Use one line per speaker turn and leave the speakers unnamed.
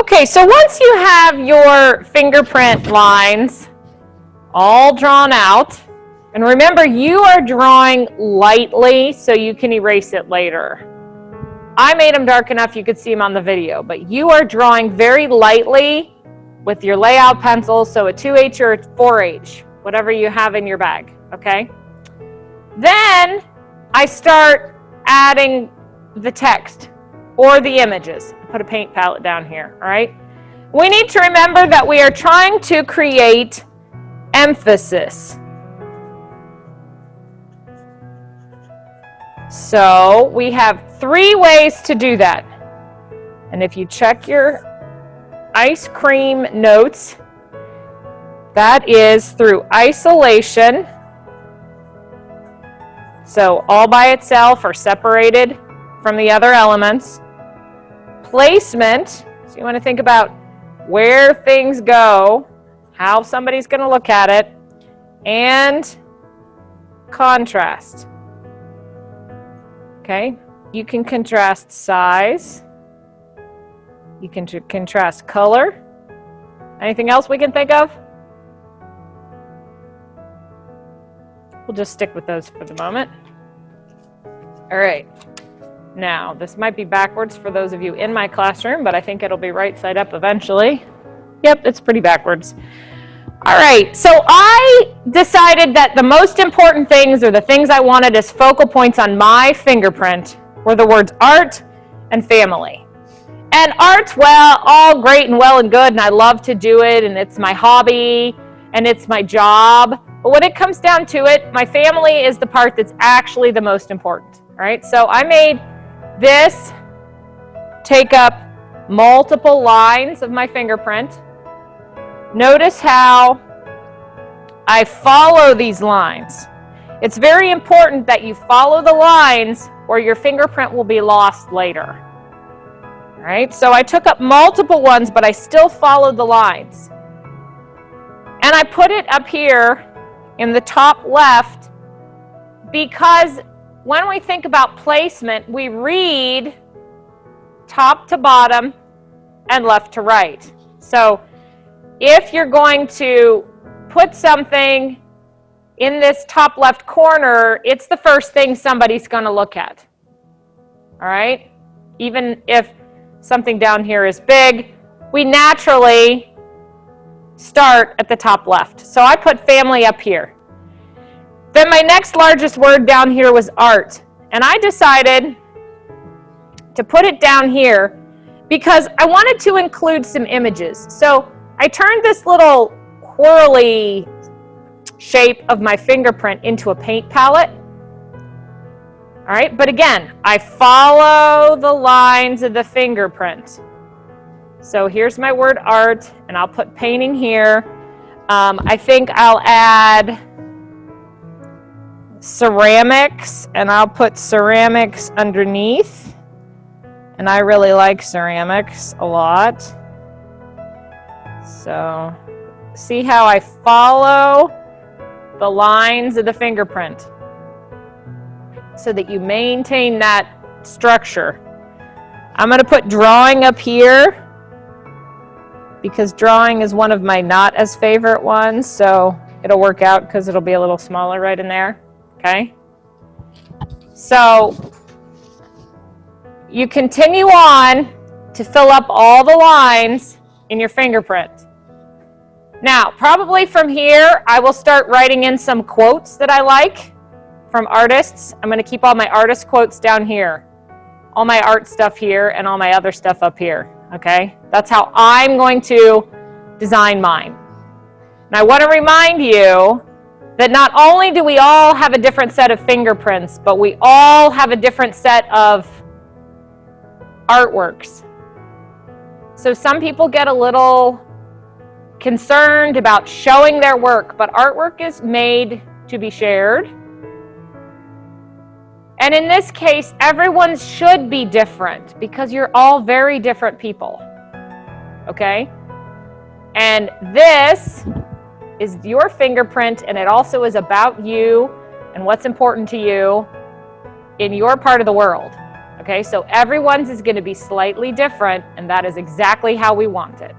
Okay, so once you have your fingerprint lines all drawn out, and remember you are drawing lightly so you can erase it later. I made them dark enough you could see them on the video, but you are drawing very lightly with your layout pencil, so a 2H or a 4H, whatever you have in your bag, okay? Then I start adding the text or the images. Put a paint palette down here, all right? We need to remember that we are trying to create emphasis. So we have 3 ways to do that. And if you check your ice cream notes, that is through isolation. So all by itself or separated from the other elements. Placement, so you want to think about where things go, how somebody's going to look at it, and contrast. Okay, you can contrast size, you can contrast color. Anything else we can think of? We'll just stick with those for the moment. All right. Now, this might be backwards for those of you in my classroom, but I think it'll be right side up eventually. Yep, it's pretty backwards. All right, so I decided that the most important things, or the things I wanted as focal points on my fingerprint, were the words art and family. And art, well, all great and well and good, and I love to do it, and it's my hobby, and it's my job. But when it comes down to it, my family is the part that's actually the most important. All right, so I made this take up multiple lines of my fingerprint. Notice how I follow these lines. It's very important that you follow the lines or your fingerprint will be lost later. All right, so I took up multiple ones, but I still followed the lines. And I put it up here in the top left because when we think about placement, we read top to bottom and left to right. So if you're going to put something in this top left corner, it's the first thing somebody's going to look at. All right? Even if something down here is big, we naturally start at the top left. So I put family up here. Then my next largest word down here was art. And I decided to put it down here because I wanted to include some images. So I turned this little whirly shape of my fingerprint into a paint palette. All right, but again, I follow the lines of the fingerprint. So here's my word art, and I'll put painting here. I think I'll add ceramics, and I'll put ceramics underneath. And I really like ceramics a lot. So see how I follow the lines of the fingerprint so that you maintain that structure. I'm going to put drawing up here because drawing is one of my not as favorite ones, so it'll work out because it'll be a little smaller right in there. Okay? So you continue on to fill up all the lines in your fingerprint. Now, probably from here, I will start writing in some quotes that I like from artists. I'm going to keep all my artist quotes down here, all my art stuff here, and all my other stuff up here. Okay? That's how I'm going to design mine. And I want to remind you that not only do we all have a different set of fingerprints, but we all have a different set of artworks. So some people get a little concerned about showing their work, but artwork is made to be shared. And in this case, everyone should be different because you're all very different people. Okay? And this is your fingerprint, and it also is about you and what's important to you in your part of the world. Okay, so everyone's is going to be slightly different, and that is exactly how we want it.